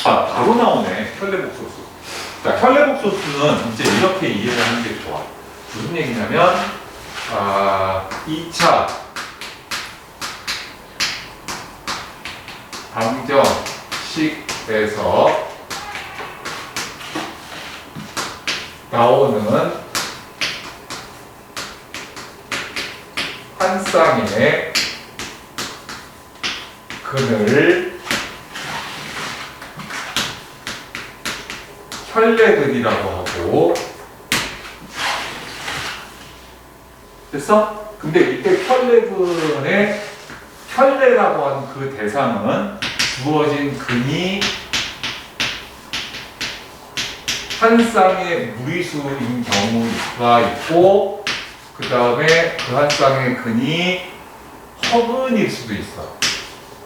아, 바로 나오네. 혈레복소수. 자, 혈레복소수는 이제 이렇게 이해를 하는 게 좋아. 무슨 얘기냐면, 2차 방정식에서 나오는 한 쌍의 근을 혈레근이라고 하고, 됐어? 근데 이때 혈레근의 혈레라고 하는 그 대상은 주어진 근이 한 쌍의 무리수인 경우가 있고, 그 다음에 그 한 쌍의 근이 허근일 수도 있어.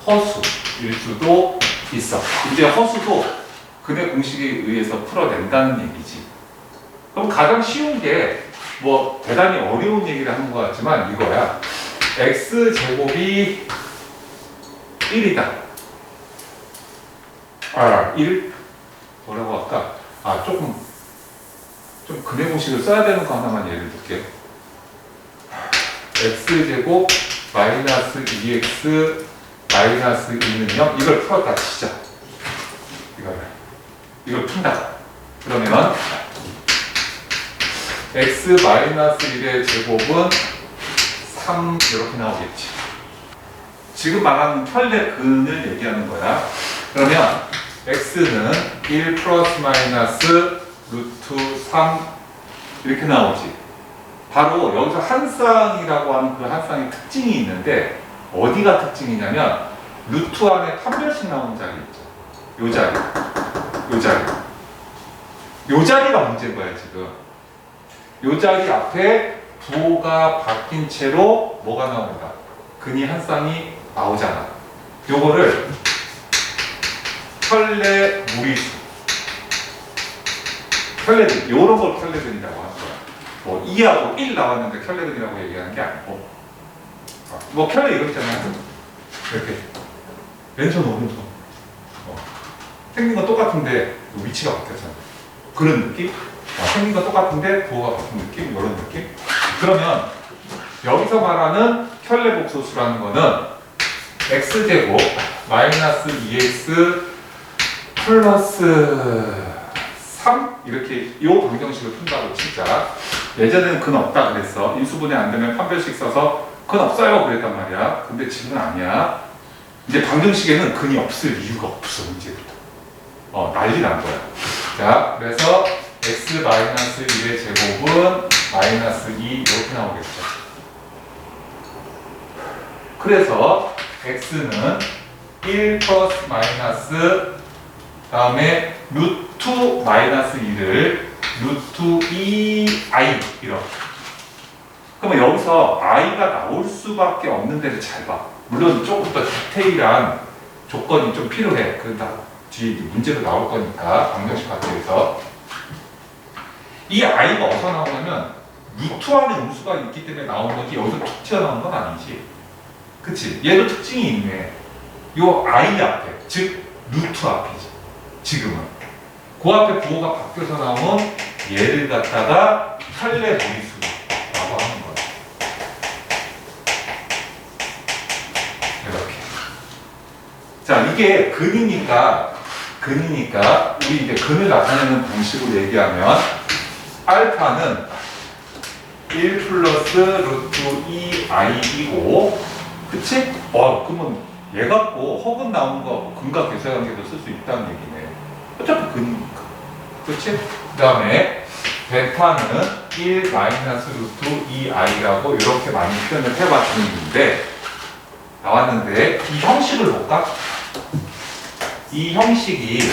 허수일 수도 있어. 이제 허수도 근의 공식에 의해서 풀어낸다는 얘기지. 그럼 가장 쉬운 게 뭐 대단히 어려운 얘기를 하는 것 같지만 이거야. x제곱이 1이다. 1 뭐라고 할까? 조금 좀 근의 공식을 써야 되는 거 하나만 예를 들게. x제곱 마이너스 2x 마이너스 2는 0. 이걸 풀었다 치자. 이걸 푼다. 그러면 x 마이너스 1의 제곱은 3 이렇게 나오겠지. 지금 말하는 혈레근을 얘기하는 거야. 그러면 x는 1 플러스 마이너스 루트 3 이렇게 나오지. 바로 여기서 한 쌍이라고 하는 그 한 쌍의 특징이 있는데, 어디가 특징이냐면 루트 안에 판별식 나오는 자리 있죠. 요 자리. 요 자리가 문제인 거야 지금. 요 자리 앞에 부호가 바뀐 채로 뭐가 나옵니다. 근이 한 쌍이 나오잖아. 요거를 혈레 무리수, 혈레근, 요런 걸 혈레근이라고 하는 거야. 뭐 2하고 1 나왔는데 혈레근이라고 얘기하는 게 아니고, 뭐 혈레 이거 있잖아요. 이렇게 왼손 오른손 생긴 건 똑같은데 위치가 바뀌었잖아. 그런 느낌? 생긴 건 똑같은데 부호가 바뀐 느낌? 이런 느낌? 그러면 여기서 말하는 혈레복소수라는 거는 x제곱 마이너스 2x 플러스 3 이렇게 요 방정식을 푼다고 치자. 예전에는 근 없다 그랬어. 인수분해 안 되면 판별식 써서 근 없어요 그랬단 말이야. 근데 지금은 아니야. 이제 방정식에는 근이 없을 이유가 없어. 이제부터 난리 난 거야. 자, 그래서 x 마이너스 1의 제곱은 마이너스 2 이렇게 나오겠죠. 그래서 x는 1 플러스 마이너스 다음에 루트 마이너스 2를 루트 2i 이렇게. 그러면 여기서 i가 나올 수밖에 없는 데를 잘 봐. 물론 조금 더 디테일한 조건이 좀 필요해. 그다 뒤에 문제로 나올 거니까 방정식 과정에서 이 i가 어디서 나오냐면 루트 안에 음수가 있기 때문에 나오는 거지 여기서 툭 튀어나오는 건 아니지. 그치? 얘도 특징이 있네. 요 i 앞에, 즉 루트 앞이지. 지금은 그 앞에 부호가 바뀌어서 나온 얘를 갖다가 혈레 무리수라고 하는 거야. 이렇게. 자, 이게 근이니까 우리 이제 근을 나타내는 방식으로 얘기하면 알파는 1 플러스 루트 2i이고, 그치? 그러면 얘 갖고 허근 나오는 거 근과 괴사관계도 쓸 수 있다는 얘기네. 어차피 근이니까. 그치? 그 다음에 베타는 1 마이너스 루트 2i라고 이렇게 많이 표현을 해봤는데 나왔는데 이 형식을 볼까? 이 형식이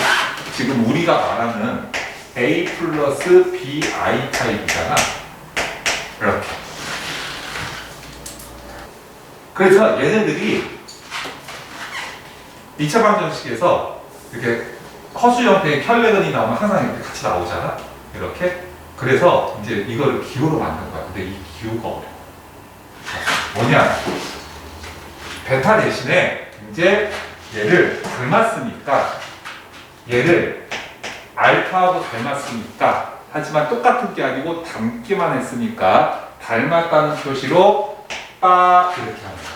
지금 우리가 말하는 a 플러스 bi 타입이잖아. 이렇게. 그래서 얘네들이 2차 방정식에서 이렇게 허수 형태의 혈레근이 나오면 항상 이렇게 같이 나오잖아. 이렇게. 그래서 이제 이걸 기호로 만든 거야. 근데 이 기호가 어려워. 뭐냐? 베타 대신에 이제 얘를 닮았으니까 얘를 알파하고 닮았으니까, 하지만 똑같은 게 아니고 닮기만 했으니까 닮았다는 표시로 빠 이렇게 합니다.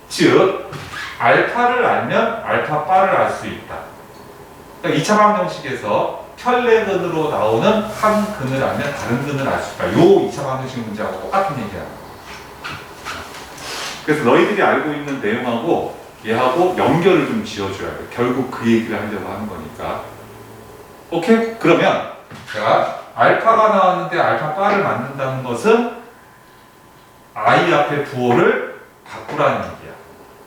즉 알파를 알면 알파 바를 알 수 있다. 그러니까 2차 방정식에서 혈내근으로 나오는 한 근을 알면 다른 근을 알 수 있다. 요 2차 방정식 문제하고 똑같은 얘기야. 그래서 너희들이 알고 있는 내용하고 얘하고 연결을 좀 지어줘야 돼. 결국 그 얘기를 하려고 하는 거니까. 오케이? 그러면 제가 알파가 나왔는데 알파 바를 만든다는 것은 i 앞에 부호를 바꾸라는 얘기야.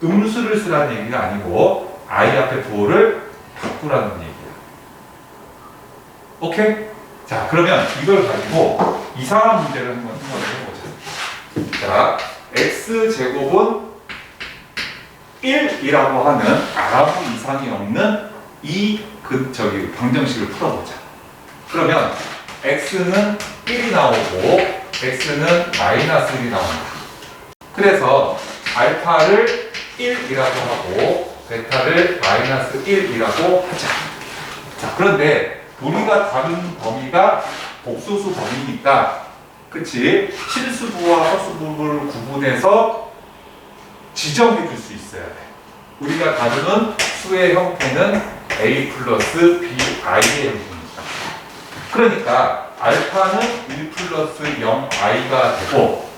음수를 쓰라는 얘기가 아니고 i 앞에 부호를 바꾸라는 얘기야. 오케이? 자, 그러면 이걸 가지고 이상한 문제를 한번 해보자. 자, x제곱은 1이라고 하는 아무 이상이 없는 이 방정식을 풀어보자. 그러면 x는 1이 나오고 x는 마이너스 1이 나온다. 그래서 알파를 1이라고 하고 베타를 마이너스 1이라고 하자. 자, 그런데 우리가 다룬 범위가 복소수 범위니까, 그치? 실수부와 허수부를 구분해서 지정해 줄 수 있어야 돼. 우리가 다루는 수의 형태는 a 플러스 bi의 형태입니다. 그러니까 알파는 1 플러스 0i가 되고,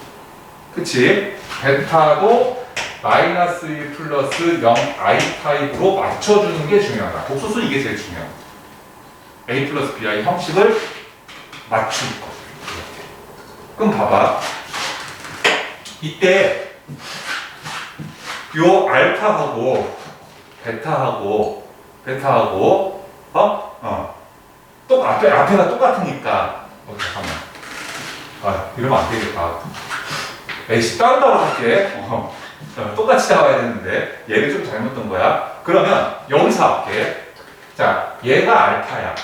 그치? 베타도 마이너스 1 플러스 0i 타입으로 맞춰주는 게 중요하다. 복소수 이게 제일 중요하다. a 플러스 bi 형식을 맞출 거. 그럼 봐봐. 이때 요 알파하고 베타하고 또 앞에가 똑같으니까 잠깐만. 이러면 안 되겠다. 에이씨, 따로 할게. 똑같이 나와야 되는데 얘를 좀 잘못 든 거야. 그러면 여기서 할게. 자, 얘가 알파야.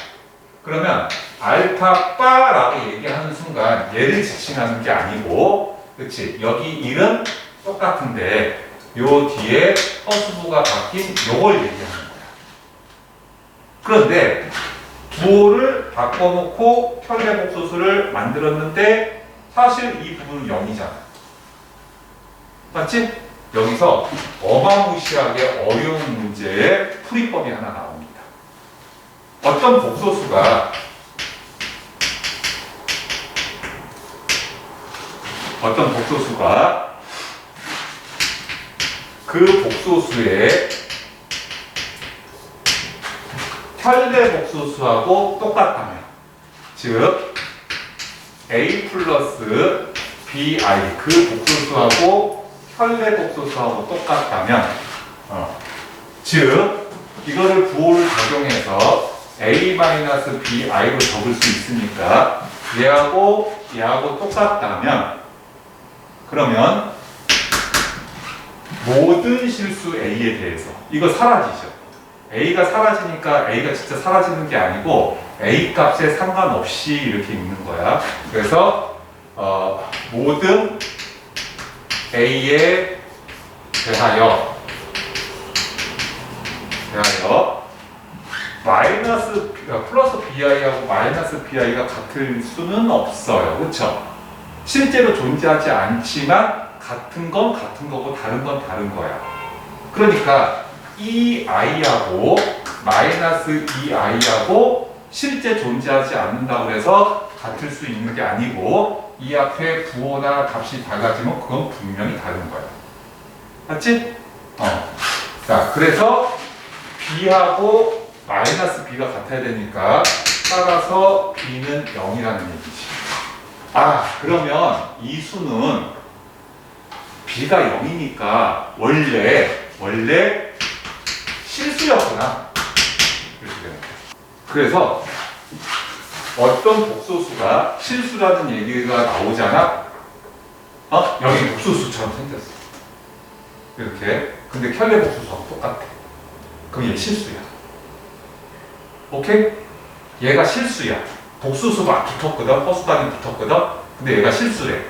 그러면 알파 바라고 얘기하는 순간 얘를 지칭하는 게 아니고, 그치? 여기 1은 똑같은데 요 뒤에 허수부가 바뀐 요걸 얘기하는 거야. 그런데 부호를 바꿔놓고 혈내복소수를 만들었는데 사실 이 부분은 0이잖아. 맞지? 여기서 어마무시하게 어려운 문제의 풀이법이 하나 나옵니다. 어떤 복소수가 그 복소수의 혈내 복소수하고 똑같다면, 즉 a 플러스 bi 그 복소수하고 혈내 복소수하고 똑같다면, 즉 이거를 부호를 적용해서 a-bi로 적을 수 있으니까 얘하고 똑같다면, 그러면 모든 실수 a에 대해서 이거 사라지죠. a가 사라지니까 a가 진짜 사라지는 게 아니고 a 값에 상관없이 이렇게 있는 거야. 그래서 모든 a에 대하여 플러스 bi하고 마이너스 bi가 같을 수는 없어요. 그렇죠? 실제로 존재하지 않지만 같은 건 같은 거고 다른 건 다른 거야. 그러니까 이 i하고 마이너스 이 i하고 실제 존재하지 않는다고 해서 같을 수 있는 게 아니고, 이 앞에 부호나 값이 달라지면 그건 분명히 다른 거야. 맞지? 자, 그래서 b하고 마이너스 b가 같아야 되니까 따라서 b는 0이라는 얘기지. 그러면 이 수는 b가 0이니까 원래 실수였구나. 이렇게 되는 거야. 그래서 어떤 복소수가 실수라는 얘기가 나오잖아. 여기 복소수처럼 생겼어. 이렇게. 근데 혈내 복소수하고 똑같아. 그럼 얘 실수야. 오케이? 얘가 실수야. 복소수가 붙었거든. 허수단이 붙었거든. 근데 얘가 실수래.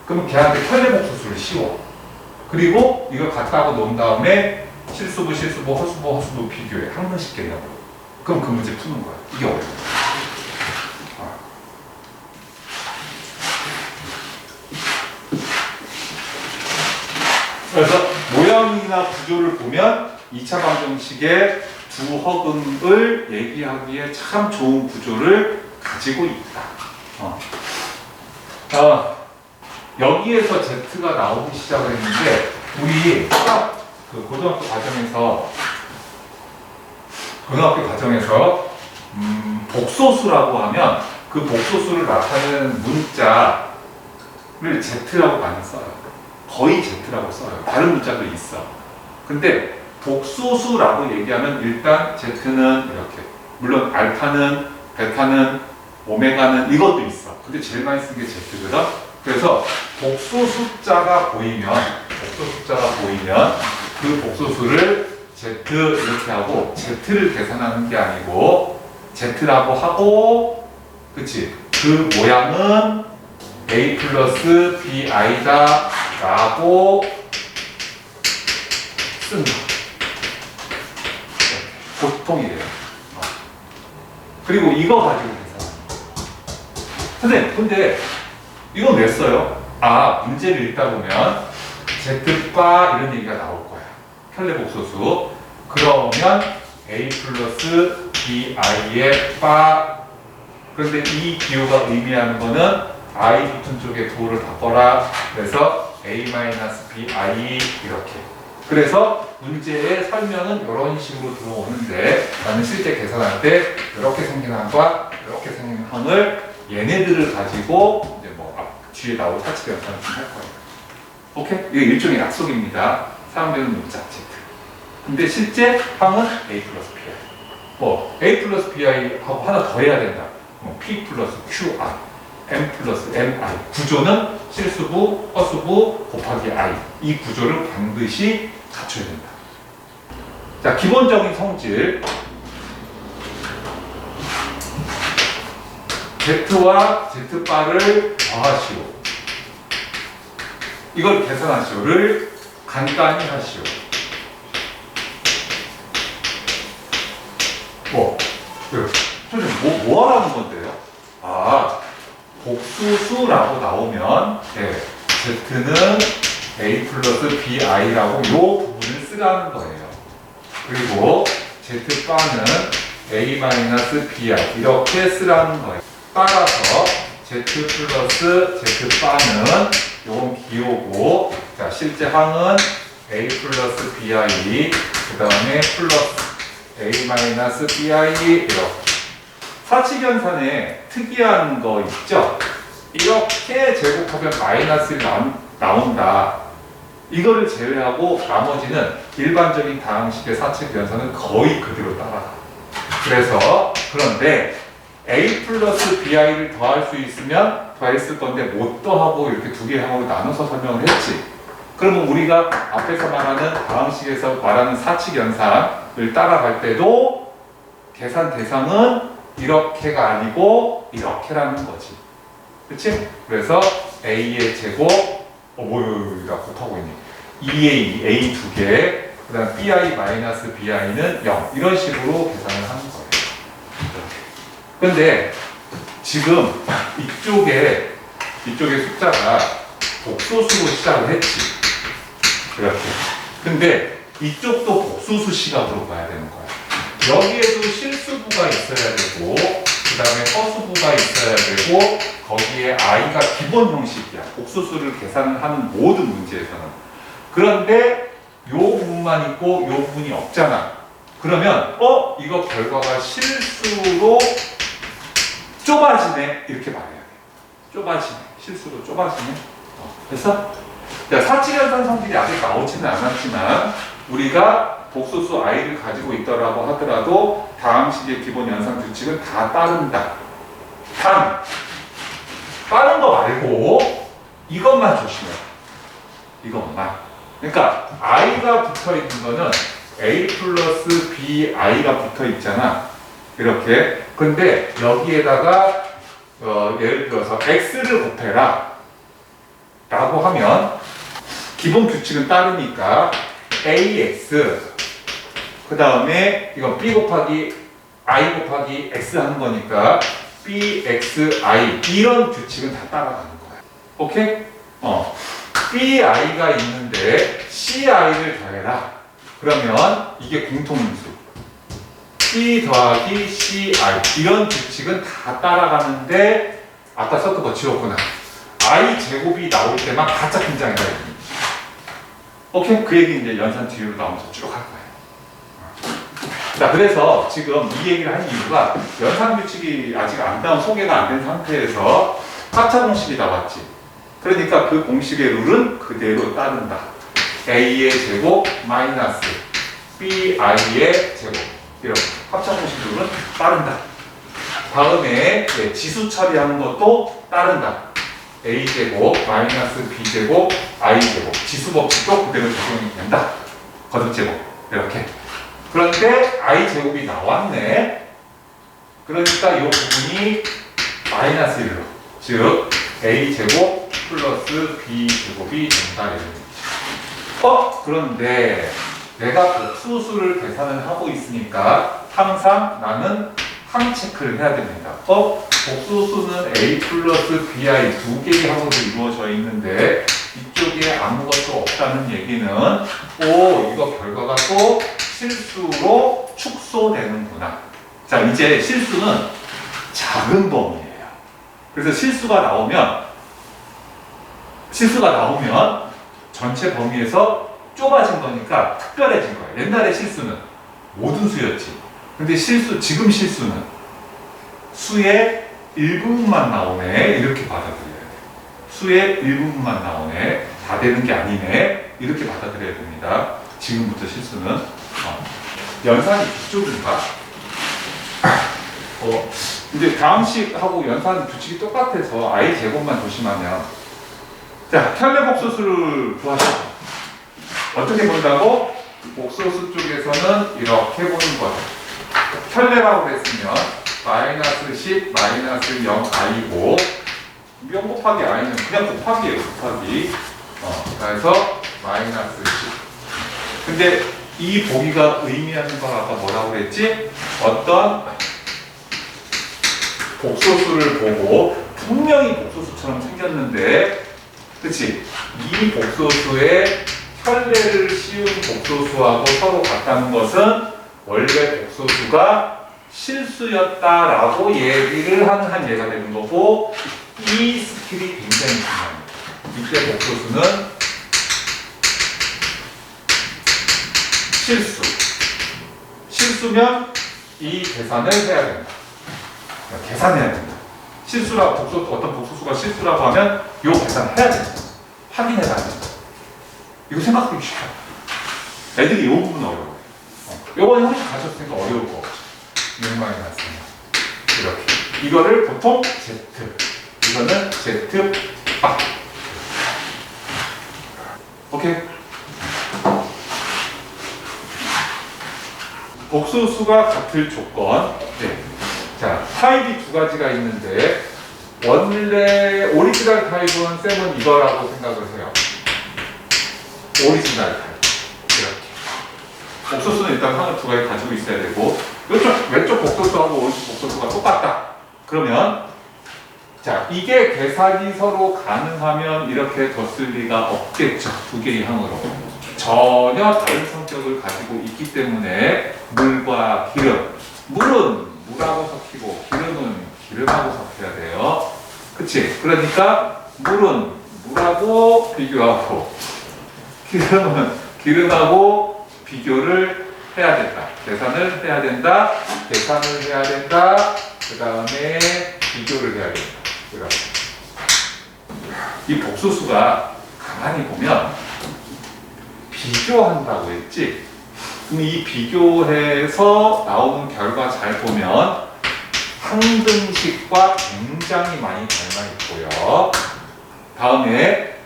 그럼 걔한테 혈내 복소수를 씌워. 그리고 이걸 갖다 놓은 다음에 실수부, 허수부 비교해. 항상 쉽겠냐고. 그럼 그 문제 푸는 거야. 이게 어려워. 그래서 모양이나 구조를 보면 2차 방정식의 두 허근을 얘기하기에 참 좋은 구조를 가지고 있다. 여기에서 Z가 나오기 시작을 했는데 우리 그 고등학교 과정에서 복소수라고 하면 그 복소수를 나타내는 문자를 Z라고 많이 써요. 거의 Z라고 써요. 다른 문자도 있어. 근데 복소수라고 얘기하면 일단 Z는 이렇게, 물론 알파는, 베타는, 오메가는 이것도 있어. 근데 제일 많이 쓰는 게 Z거든. 그래서 복소숫자가 보이면 그 복소수를 Z 이렇게 하고 Z를 계산하는 게 아니고 Z라고 하고, 그치? 그 모양은 A 플러스 BI다 라고 쓴다. 보통 이래요. 그리고 이거 가지고 계산. 선생님, 근데 이건 왜 써요? 문제를 읽다 보면 Z바 이런 얘기가 나올 거야. 편례복소수. 그러면 A 플러스 BI의 바. 그런데 이 기호가 의미하는 거는 I 붙은 쪽에 도를 바꿔라. 그래서 A-BI 이렇게. 그래서 문제의 설명은 이런 식으로 들어오는데 나는 실제 계산할 때 이렇게 생긴 항과 이렇게 생긴 항을 얘네들을 가지고 이제 뒤에 나올 사칙 연산을 좀 할 거예요. 오케이? 이게 일종의 약속입니다. 사용되는 문자 Z. 근데 실제 항은 A 플러스 BI. A 플러스 BI하고 하나 더 해야 된다. P 플러스 QI, M 플러스 MI. 구조는 실수부, 허수부 곱하기 I. 이 구조를 반드시 갖춰야 된다. 자, 기본적인 성질. Z와 Z바를 더하시오. 이걸 계산하시오를 간단히 하시오. 뭐 하라는 건데요? 복수수라고 나오면 Z는 A 플러스 BI라고 이 부분을 쓰라는 거예요. 그리고 Z바는 A 마이너스 BI 이렇게 쓰라는 거예요. 따라서 Z 플러스 Z바는 요건 기호고, 자, 실제 항은 A 플러스 BI, 그 다음에 플러스 A 마이너스 BI 이렇게. 사칙연산에 특이한 거 있죠? 이렇게 제곱하면 마이너스 1 나온다. 이거를 제외하고 나머지는 일반적인 다항식의 사칙연산은 거의 그대로 따라가. 그래서 그런데 A 플러스 BI를 더할 수 있으면 더했을 건데 못 더하고 이렇게 두 개 항으로 나눠서 설명을 했지. 그러면 우리가 앞에서 말하는 다항식에서 말하는 사칙연산을 따라갈 때도 계산 대상은 이렇게가 아니고 이렇게라는 거지. 그치? 그래서 A의 제곱, 나 곱하고 있니? 2A, A 두 개, 그 다음 BI 마이너스 BI는 0. 이런 식으로 계산을 하는 거예요. 근데 지금 이쪽에 숫자가 복소수로 시작을 했지. 이렇게. 근데 이쪽도 복소수 시각으로 봐야 되는 거야. 여기에도 실수부가 있어야 되고, 그 다음에 허수부가 있어야 되고, 거기에 I가 기본 형식이야. 복소수를 계산을 하는 모든 문제에서는. 그런데 요 부분만 있고 요 부분이 없잖아. 그러면 이거 결과가 실수로 좁아지네. 이렇게 말해야 돼. 좁아지네. 실수로 좁아지네. 그래서 사칙연산 성질이 아직 나오지는 않았지만 우리가 복소수 I를 가지고 있더라고 하더라도 다항식의 기본 연산 규칙은 다 따른다. 단 빠른 거 말고 이것만 조심해. 이것만. 그러니까 I가 붙어 있는 거는 A 플러스 BI가 붙어 있잖아. 이렇게. 근데 여기에다가 예를 들어서 X를 곱해라 라고 하면 기본 규칙은 따르니까 AX 그 다음에 이건 b 곱하기 i 곱하기 x 하는 거니까 bxi 이런 규칙은 다 따라가는 거야. 오케이? bi가 있는데 ci를 더해라. 그러면 이게 공통인수 b 더하기 ci 이런 규칙은 다 따라가는데 아까 썼던 거 지웠구나. i 제곱이 나올 때만 바짝 긴장해라. 오케이? 그 얘기 이제 연산 뒤로 나오면서 쭉 할 거예요. 자, 그래서 지금 이 얘기를 한 이유가 연산 규칙이 아직 안 나온 소개가 안 된 상태에서 합차 공식이 나왔지. 그러니까 그 공식의 룰은 그대로 따른다. a의 제곱 마이너스 bi의 제곱 이렇게 합차 공식 룰은 따른다. 다음에 지수 처리하는 것도 따른다. a제곱 마이너스 b제곱 i제곱 지수 법칙도 그대로 적용이 된다. 거듭제곱 이렇게. 그런데 i제곱이 나왔네. 그러니까 이 부분이 마이너스 1로 즉 a제곱 플러스 b제곱이 된다. 그런데 내가 복수수를 계산을 하고 있으니까 항상 나는 항 체크를 해야 됩니다. 복수수는 a 플러스 bi 두 개의 항으로 이루어져 있는데 이쪽에 아무것도 없다는 얘기는 이거 결과가 또 실수로 축소되는구나. 자, 이제 실수는 작은 범위예요. 그래서 실수가 나오면 전체 범위에서 좁아진 거니까 특별해진 거예요. 옛날에 실수는 모든 수였지. 근데 지금 실수는 수의 일부분만 나오네. 이렇게 받아들여야 돼. 수의 일부분만 나오네. 다 되는 게 아니네. 이렇게 받아들여야 됩니다. 지금부터 실수는 연산이 뒤쪽인가? 이제 다음식하고 연산 규칙이 똑같아서 i 제곱만 조심하면 자, 켤레 복소수를 구하시죠. 어떻게 본다고? 복소수 쪽에서는 이렇게 보는 거죠. 켤레라고 그랬으면 마이너스 10, 마이너스 0, i고 0 곱하기 i는 그냥 곱하기예요. 곱하기. 그래서 마이너스 10. 근데 이 보기가 의미하는 건 아까 뭐라고 그랬지? 어떤 복소수를 보고 분명히 복소수처럼 생겼는데 그치? 이 복소수에 켤레를 씌운 복소수하고 서로 같다는 것은 원래 복소수가 실수였다라고 얘기를 하는 한 예가 되는 거고 이 스킬이 굉장히 중요합니다. 이때 복소수는 실수면 이 계산을 해야 된다. 계산해야 된다. 어떤 복소수가 실수라고 하면 이 계산을 해야 된다. 확인해야 된다. 이거 생각하기 쉽다. 애들이 이 부분 어려워요. 요번에 혹시 가셨으니까 어려울 거 없죠. 명망이 났습니다. 이렇게. 이거를 보통 Z. 이거는 Z 박. 오케이? 복소수가 같을 조건. 네. 자, 타입이 두 가지가 있는데 원래 오리지널 타입은 쌤은 이거라고 생각을 해요. 오리지널 타입. 이렇게. 복소수는 일단 하나 두 가지 가지고 있어야 되고 왼쪽 복소수하고 오른쪽 복소수가 똑같다. 그러면 자, 이게 계산이 서로 가능하면 이렇게 뒀을 리가 없겠죠. 두 개의 항으로. 전혀 다른 성격을 가지고 있기 때문에 물과 기름. 물은 물하고 섞이고 기름은 기름하고 섞여야 돼요. 그치? 그러니까 물은 물하고 비교하고 기름은 기름하고 비교를 해야 된다. 계산을 해야 된다. 계산을 해야 된다. 그 다음에 비교를 해야 된다. 이렇게. 이 복소수가 가만히 보면 비교한다고 했지? 그럼 이 비교해서 나오는 결과 잘 보면 항등식과 굉장히 많이 닮아 있고요. 다음에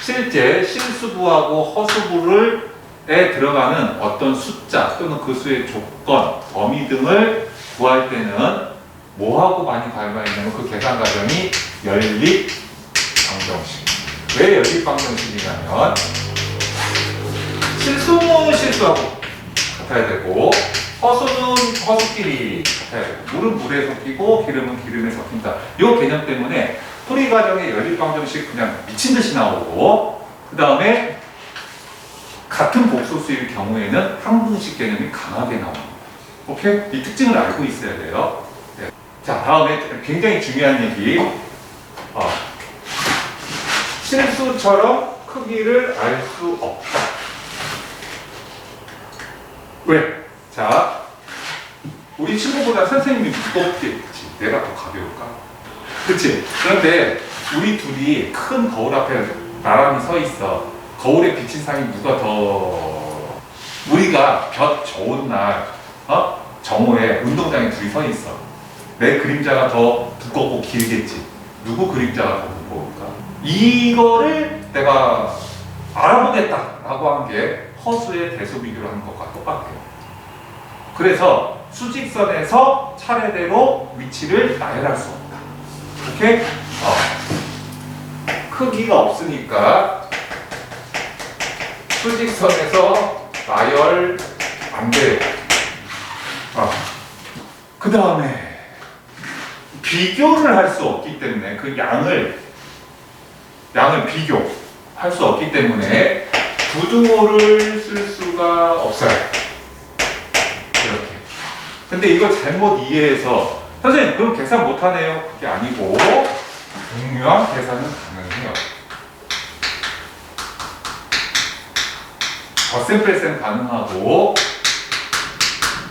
실제 실수부하고 허수부에 들어가는 어떤 숫자 또는 그 수의 조건, 범위 등을 구할 때는 뭐하고 많이 닮아 있냐면 그 계산 과정이 연립 방정식. 왜 연립 방정식이냐면 실수는 실수하고 같아야 되고, 허수는 허수끼리 같아야 되고, 물은 물에 섞이고 기름은 기름에 섞인다. 이 개념 때문에 풀이 과정의 연립방정식 그냥 미친 듯이 나오고, 그 다음에 같은 복소수일 경우에는 항등식 개념이 강하게 나옵니다. 오케이? 이 특징을 알고 있어야 돼요. 네. 자, 다음에 굉장히 중요한 얘기. 실수처럼 크기를 알 수 없다. 왜? 자, 우리 친구보다 선생님이 무겁겠지. 내가 더 가벼울까? 그치? 그런데 우리 둘이 큰 거울 앞에 나란히 서 있어. 거울에 비친 상이 누가 더... 우리가 볕 좋은 날 정오에 운동장에 둘이 서 있어. 내 그림자가 더 두껍고 길겠지. 누구 그림자가 더 무거울까? 이거를 내가 알아보겠다라고 한 게 허수의 대소 비교를 하는 것과 똑같아요. 그래서 수직선에서 차례대로 위치를 나열할 수 없다. 오케이? 크기가 없으니까 수직선에서 나열 안 돼. 그 다음에 비교를 할 수 없기 때문에 그 양을 비교할 수 없기 때문에 부등호를 쓸 수가 없어요. 이렇게. 근데 이걸 잘못 이해해서 선생님 그럼 계산 못하네요. 그게 아니고 분명한 계산은 가능해요. 덧셈 뺄셈 가능하고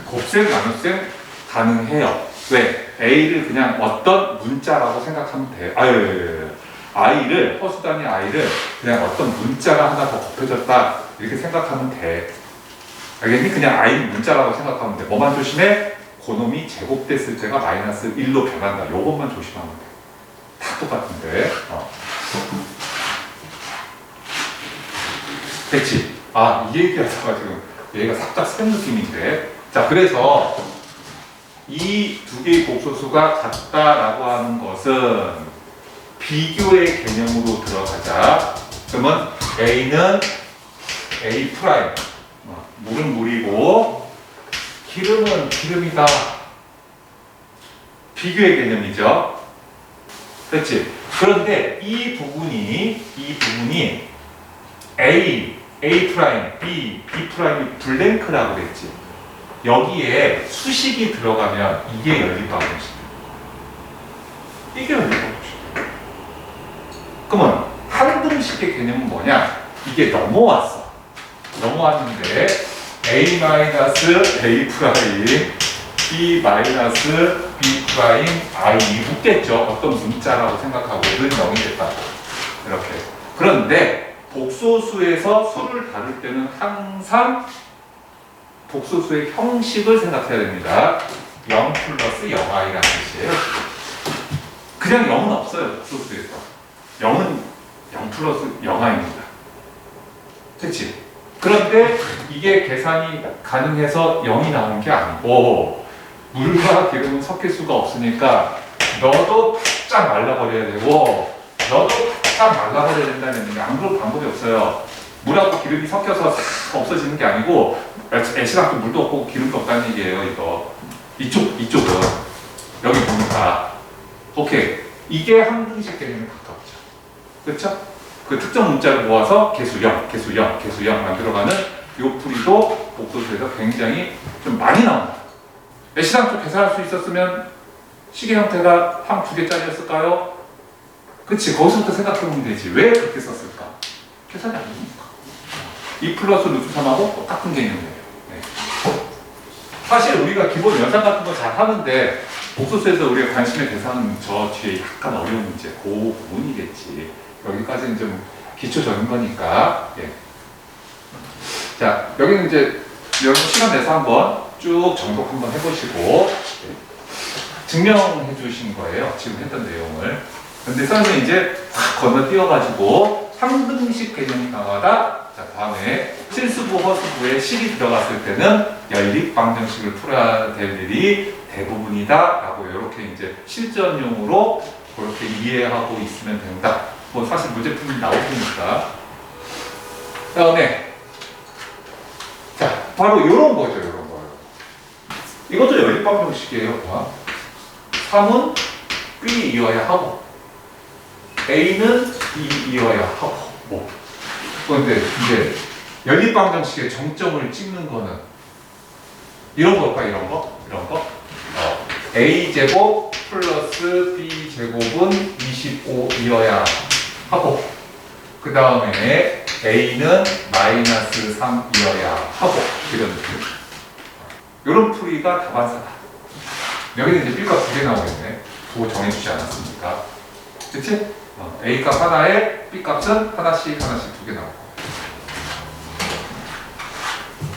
곱셈 나눗셈 가능해요. 왜? A를 그냥 어떤 문자라고 생각하면 돼요. I를, 허수 단위 I를 그냥 어떤 문자가 하나 더 곱해졌다 이렇게 생각하면 돼. 알겠니? 그냥 I는 문자라고 생각하면 돼. 뭐만 조심해? 고놈이 제곱됐을 때가 마이너스 1로 변한다. 요것만 조심하면 돼. 다 똑같은데. 됐지? 이 얘기하다가 지금 얘가 살짝 센 느낌인데. 자, 그래서 이 두 개의 복소수가 같다라고 하는 것은 비교의 개념으로 들어가자. 그러면 A는 A 프라임, 물은 물이고 기름은 기름이다. 비교의 개념이죠. 그렇지? 그런데 이 부분이 A 프라임, B 프라임이 블랭크라고 그랬지. 여기에 수식이 들어가면 이게 연립방정식이에요. 이게 연립방정식이에요. 그러면 항등식의 개념은 뭐냐? 이게 넘어왔는데 A 마이너스 A 프라임, B 마이너스 B 프라임 I 묻겠죠. 어떤 문자라고 생각하고는 0이 됐다. 이렇게. 그런데 복소수에서 수를 다룰 때는 항상 복소수의 형식을 생각해야 됩니다. 0 플러스 0i라는 뜻이에요. 그냥 0은 없어요. 복소수에서. 0은 0 플러스 0i입니다. 그렇지? 그런데 이게 계산이 가능해서 0이 나오는 게 아니고 물과 기름은 섞일 수가 없으니까 너도 바짝 말라버려야 되고 너도 바짝 말라버려야 된다는 얘기가 안 그럴 방법이 없어요. 물하고 기름이 섞여서 싹 없어지는 게 아니고 애시당초 물도 없고 기름도 없다는 얘기예요. 이쪽은 여기 보니까 오케이. 이게 항등식 개념에 가깝죠. 그렇죠? 그 특정 문자를 모아서 개수 0 만들어가는 요 풀이도 복소수에서 굉장히 좀 많이 나옵니다. 애시당초 계산할 수 있었으면 시계 형태가 항 2개짜리였을까요? 그치, 거기서부터 생각해보면 되지. 왜 그렇게 썼을까? 계산이 안 되니까. 2 플러스 루트 3하고 똑같은 개념이에요. 네. 사실 우리가 기본 연산 같은 거 잘 하는데 복소수에서 우리가 관심의 대상은 저 뒤에 약간 어려운 문제, 그 부분이겠지. 여기까지는 좀 기초적인 거니까. 예. 자, 여기는 이제 여러분 시간 내서 한번 쭉 정독 한번 해보시고 증명해 주신 거예요. 지금 했던 내용을. 근데 선생님이 이제 확 건너뛰어가지고 상등식 개념이 강하다. 자, 다음에 실수부, 허수부에 식이 들어갔을 때는 연립방정식을 풀어야 될 일이 대부분이다. 라고 이렇게 이제 실전용으로 그렇게 이해하고 있으면 된다. 뭐 사실 문제품이 나올 테니까. 다음에 자, 바로 이런 거죠, 이런 거요. 이것도 연립방 형식이에요. 3은 B이어야 하고 A는 B이어야 하고 뭐. 그런데 이제 연립방 형식의 정점을 찍는 거는 이런 걸까, 이런 거? 이런 거? A제곱 플러스 B제곱은 25이어야 하고 그 다음에 A는 마이너스 3이어야 하고 이런 느낌. 이런 풀이가 다반사다. 여기는 이제 B값 2개 나오겠네. 그거 정해주지 않았습니까? 그치? A값 하나에 B값은 하나씩 2개 나오고